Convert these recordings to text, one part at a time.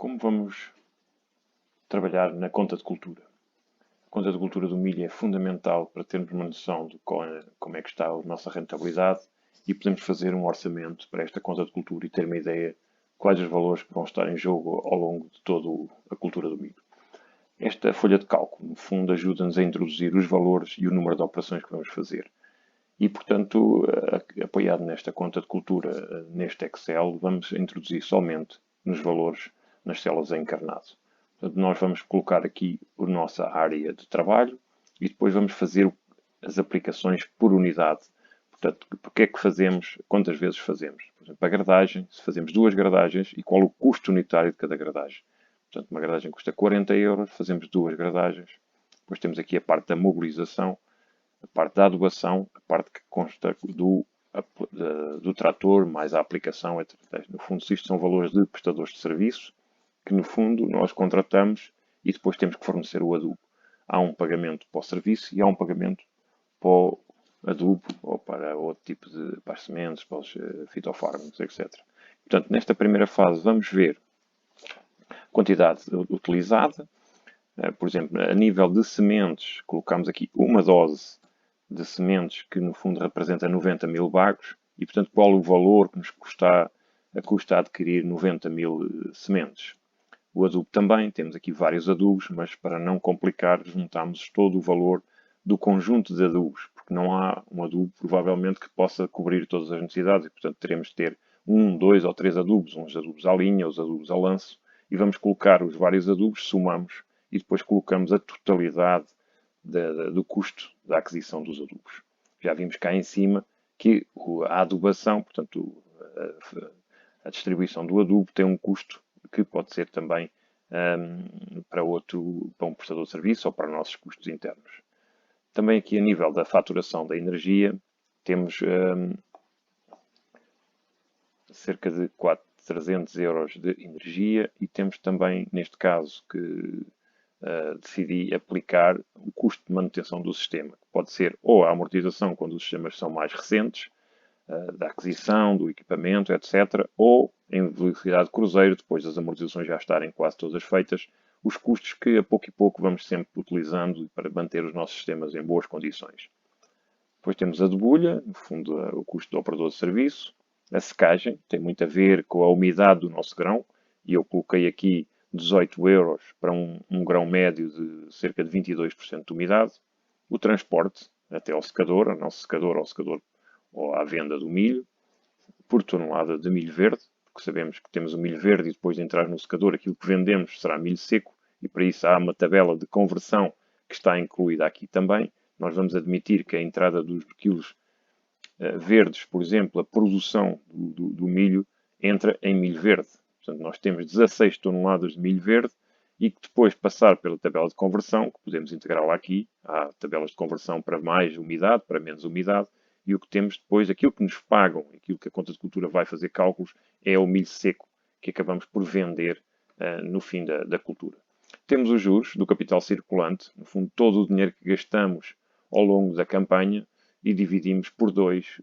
Como vamos trabalhar na conta de cultura? A conta de cultura do milho é fundamental para termos uma noção de como é que está a nossa rentabilidade e podemos fazer um orçamento para esta conta de cultura e ter uma ideia de quais os valores que vão estar em jogo ao longo de toda a cultura do milho. Esta folha de cálculo, no fundo, ajuda-nos a introduzir os valores e o número de operações que vamos fazer. E, portanto, apoiado nesta conta de cultura, neste Excel, vamos introduzir somente nos valores, nas células encarnado. Portanto, nós vamos colocar aqui a nossa área de trabalho e depois vamos fazer as aplicações por unidade. Portanto, porque é que fazemos, quantas vezes fazemos? Por exemplo, a gradagem, se fazemos 2 gradagens, e qual o custo unitário de cada gradagem? Portanto, uma gradagem custa 40 euros, fazemos 2 gradagens. Depois temos aqui a parte da mobilização, a parte da adubação, a parte que consta do trator, mais a aplicação, etc. No fundo, isto são valores de prestadores de serviço, que no fundo nós contratamos e depois temos que fornecer o adubo. Há um pagamento para o serviço e há um pagamento para o adubo ou para outro tipo de para as sementes, para os fitofármacos, etc. Portanto, nesta primeira fase vamos ver a quantidade utilizada. Por exemplo, a nível de sementes, colocamos aqui uma dose de sementes que no fundo representa 90 mil bagos e, portanto, qual o valor que nos custa adquirir 90 mil sementes. O adubo também, temos aqui vários adubos, mas para não complicar, juntamos todo o valor do conjunto de adubos, porque não há um adubo, provavelmente, que possa cobrir todas as necessidades e, portanto, teremos de ter 1, 2 ou 3 adubos, uns adubos à linha, os adubos a lanço, e vamos colocar os vários adubos, somamos e depois colocamos a totalidade do custo da aquisição dos adubos. Já vimos cá em cima que a adubação, portanto, a distribuição do adubo tem um custo que pode ser também para um prestador de serviço ou para nossos custos internos. Também aqui a nível da faturação da energia, temos cerca de 300 euros de energia e temos também, neste caso, que decidi aplicar o custo de manutenção do sistema, que pode ser ou a amortização quando os sistemas são mais recentes, da aquisição, do equipamento, etc., ou em velocidade de cruzeiro, depois das amortizações já estarem quase todas feitas, os custos que a pouco e pouco vamos sempre utilizando para manter os nossos sistemas em boas condições. Depois temos a debulha, no fundo o custo do operador de serviço. A secagem tem muito a ver com a umidade do nosso grão, e eu coloquei aqui 18 euros para um grão médio de cerca de 22% de umidade. O transporte até ao secador, ao nosso secador, ao secador ou à venda do milho, por tonelada de milho verde, porque sabemos que temos o milho verde e depois de entrar no secador aquilo que vendemos será milho seco, e para isso há uma tabela de conversão que está incluída aqui também. Nós vamos admitir que a entrada dos quilos verdes, por exemplo, a produção do milho entra em milho verde. Portanto, nós temos 16 toneladas de milho verde e que depois passar pela tabela de conversão, que podemos integrá-la aqui, há tabelas de conversão para mais umidade, para menos umidade, e o que temos depois, aquilo que nos pagam, aquilo que a conta de cultura vai fazer cálculos, é o milho seco que acabamos por vender no fim da cultura. Temos os juros do capital circulante, no fundo todo o dinheiro que gastamos ao longo da campanha, e dividimos por 2,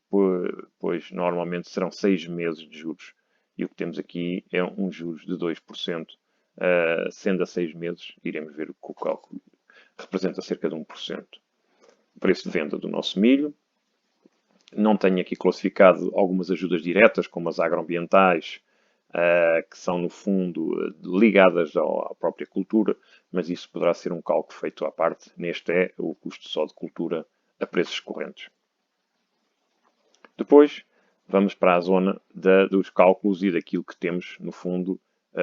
pois normalmente serão 6 meses de juros. E o que temos aqui é um juros de 2%, sendo a 6 meses, iremos ver que o cálculo representa cerca de 1%. O preço de venda do nosso milho. Não tenho aqui classificado algumas ajudas diretas, como as agroambientais, que são, no fundo, ligadas à própria cultura, mas isso poderá ser um cálculo feito à parte. Neste é o custo só de cultura a preços correntes. Depois, vamos para a zona dos cálculos e daquilo que temos, no fundo,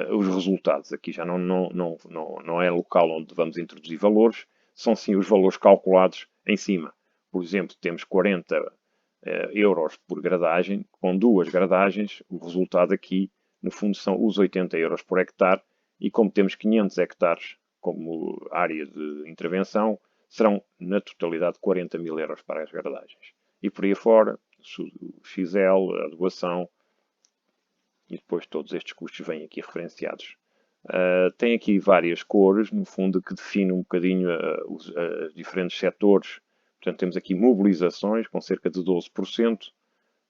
os resultados. Aqui já não é local onde vamos introduzir valores, são sim os valores calculados em cima. Por exemplo, temos 40 euros por gradagem, com 2 gradagens, o resultado aqui, no fundo, são os 80 euros por hectare, e como temos 500 hectares como área de intervenção, serão, na totalidade, 40 mil euros para as gradagens. E por aí fora, o XL, a adubação, e depois todos estes custos vêm aqui referenciados. Tem aqui várias cores, no fundo, que definem um bocadinho os diferentes setores. Portanto, temos aqui mobilizações com cerca de 12%,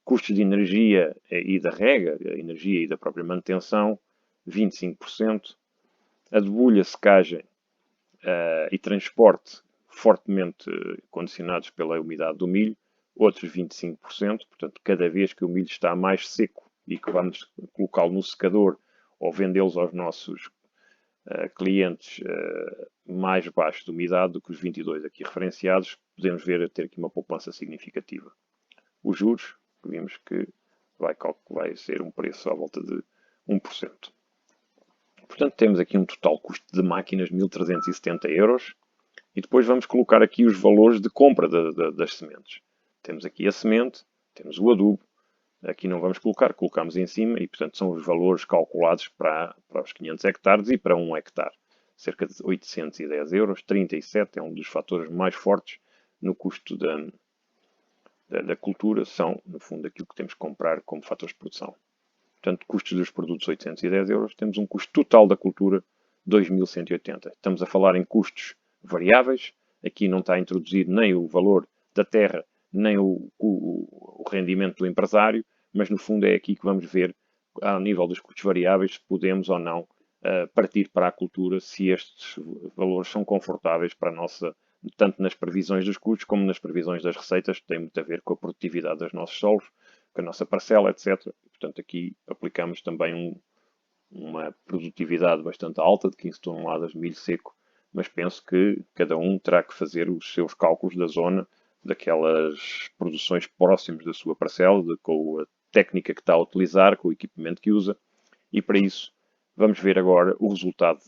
custos de energia e da rega, a energia e da própria manutenção, 25%, a debulha, secagem e transporte fortemente condicionados pela umidade do milho, outros 25%, portanto, cada vez que o milho está mais seco e que vamos colocá-lo no secador ou vendê-los aos nossos clientes mais baixos de umidade do que os 22 aqui referenciados, podemos ver a ter aqui uma poupança significativa. Os juros, vimos que vai ser um preço à volta de 1%. Portanto, temos aqui um total custo de máquinas de 1.370 euros. E depois vamos colocar aqui os valores de compra das sementes. Temos aqui a semente, temos o adubo. Aqui não vamos colocar, colocamos em cima e, portanto, são os valores calculados para os 500 hectares e para 1 hectare. Cerca de 810 euros, 37 é um dos fatores mais fortes no custo da cultura. São, no fundo, aquilo que temos que comprar como fatores de produção. Portanto, custos dos produtos 810 euros. Temos um custo total da cultura 2.180. Estamos a falar em custos variáveis. Aqui não está introduzido nem o valor da terra, nem o rendimento do empresário, mas no fundo é aqui que vamos ver, ao nível dos custos variáveis, se podemos ou não partir para a cultura, se estes valores são confortáveis para a nossa, tanto nas previsões dos custos como nas previsões das receitas, que tem muito a ver com a produtividade dos nossos solos, com a nossa parcela, etc. E, portanto, aqui aplicamos também uma produtividade bastante alta, de 15 toneladas de milho seco, mas penso que cada um terá que fazer os seus cálculos da zona, daquelas produções próximas da sua parcela, com a técnica que está a utilizar, com o equipamento que usa, e para isso vamos ver agora o resultado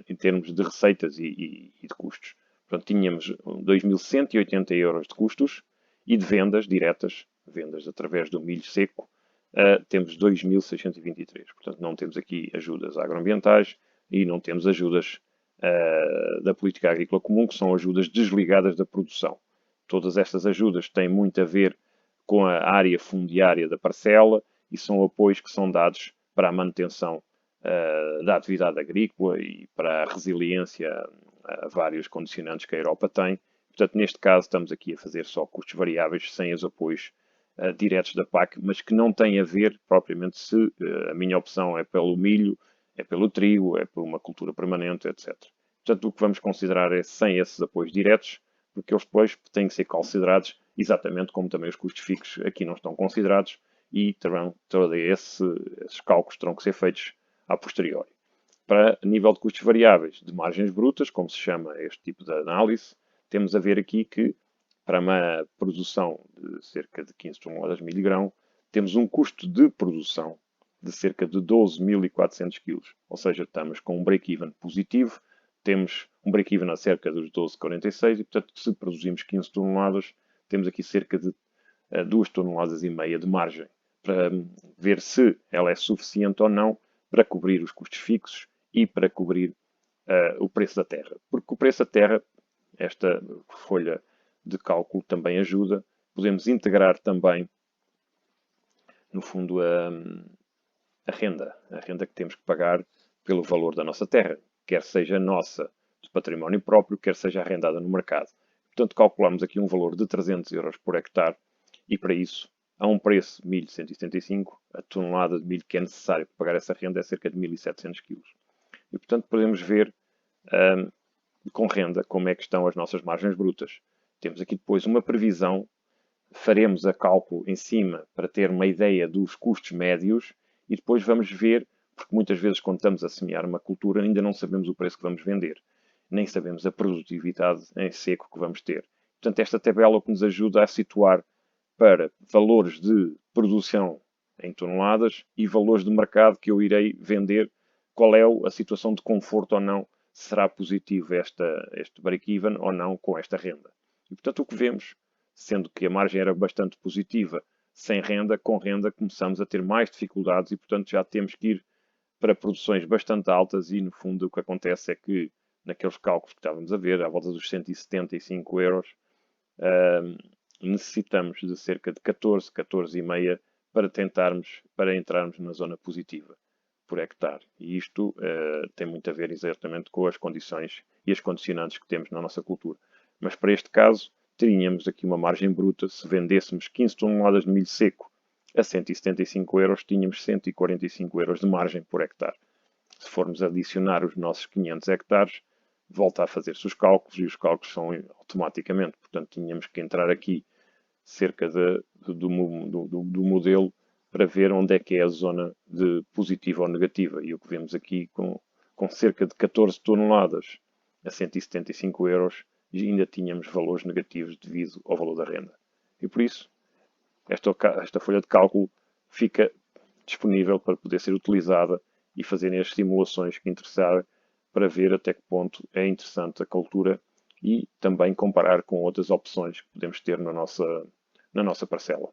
em termos de receitas e de custos. Portanto, tínhamos 2.180 euros de custos e de vendas diretas, vendas através do milho seco, temos 2.623. Portanto, não temos aqui ajudas agroambientais e não temos ajudas da política agrícola comum, que são ajudas desligadas da produção. Todas estas ajudas têm muito a ver com a área fundiária da parcela e são apoios que são dados para a manutenção da atividade agrícola e para a resiliência a vários condicionantes que a Europa tem. Portanto, neste caso, estamos aqui a fazer só custos variáveis, sem os apoios diretos da PAC, mas que não têm a ver propriamente se a minha opção é pelo milho, é pelo trigo, é por uma cultura permanente, etc. Portanto, o que vamos considerar é sem esses apoios diretos, porque eles depois têm que ser considerados exatamente como também os custos fixos aqui não estão considerados e terão todos esses cálculos terão que ser feitos a posteriori. Para nível de custos variáveis de margens brutas, como se chama este tipo de análise, temos a ver aqui que para uma produção de cerca de 15 toneladas de milho grão, temos um custo de produção de cerca de 12.400 kg. Ou seja, estamos com um break-even positivo, temos um break-even a cerca dos 12,46 e, portanto, se produzimos 15 toneladas, temos aqui cerca de 2 toneladas e meia de margem para ver se ela é suficiente ou não para cobrir os custos fixos e para cobrir o preço da terra. Porque o preço da terra, esta folha de cálculo também ajuda. Podemos integrar também, no fundo, a renda que temos que pagar pelo valor da nossa terra, quer seja nossa de património próprio, quer seja arrendada no mercado. Portanto, calculamos aqui um valor de 300 euros por hectare e, para isso, a um preço de 1.175, a tonelada de milho que é necessário para pagar essa renda é cerca de 1.700 kg. E, portanto, podemos ver com renda como é que estão as nossas margens brutas. Temos aqui depois uma previsão, faremos a cálculo em cima para ter uma ideia dos custos médios e depois vamos ver, porque muitas vezes quando estamos a semear uma cultura ainda não sabemos o preço que vamos vender, nem sabemos a produtividade em seco que vamos ter. Portanto, esta tabela é o que nos ajuda a situar para valores de produção em toneladas e valores de mercado que eu irei vender, qual é a situação de conforto ou não, será positivo este break-even ou não com esta renda. E, portanto, o que vemos, sendo que a margem era bastante positiva, sem renda, com renda começamos a ter mais dificuldades e, portanto, já temos que ir para produções bastante altas e, no fundo, o que acontece é que, naqueles cálculos que estávamos a ver, à volta dos 175 euros, necessitamos de cerca de 14,5 para entrarmos na zona positiva por hectare. E isto tem muito a ver exatamente com as condições e as condicionantes que temos na nossa cultura. Mas para este caso, teríamos aqui uma margem bruta. Se vendêssemos 15 toneladas de milho seco a 175 euros, tínhamos 145 euros de margem por hectare. Se formos adicionar os nossos 500 hectares, volta a fazer-se os cálculos e os cálculos são automaticamente. Portanto, tínhamos que entrar aqui cerca do modelo para ver onde é que é a zona de positiva ou negativa. E o que vemos aqui com cerca de 14 toneladas a 175 euros, e ainda tínhamos valores negativos devido ao valor da renda. E por isso, esta folha de cálculo fica disponível para poder ser utilizada e fazerem as simulações que interessar para ver até que ponto é interessante a cultura e também comparar com outras opções que podemos ter na nossa parcela.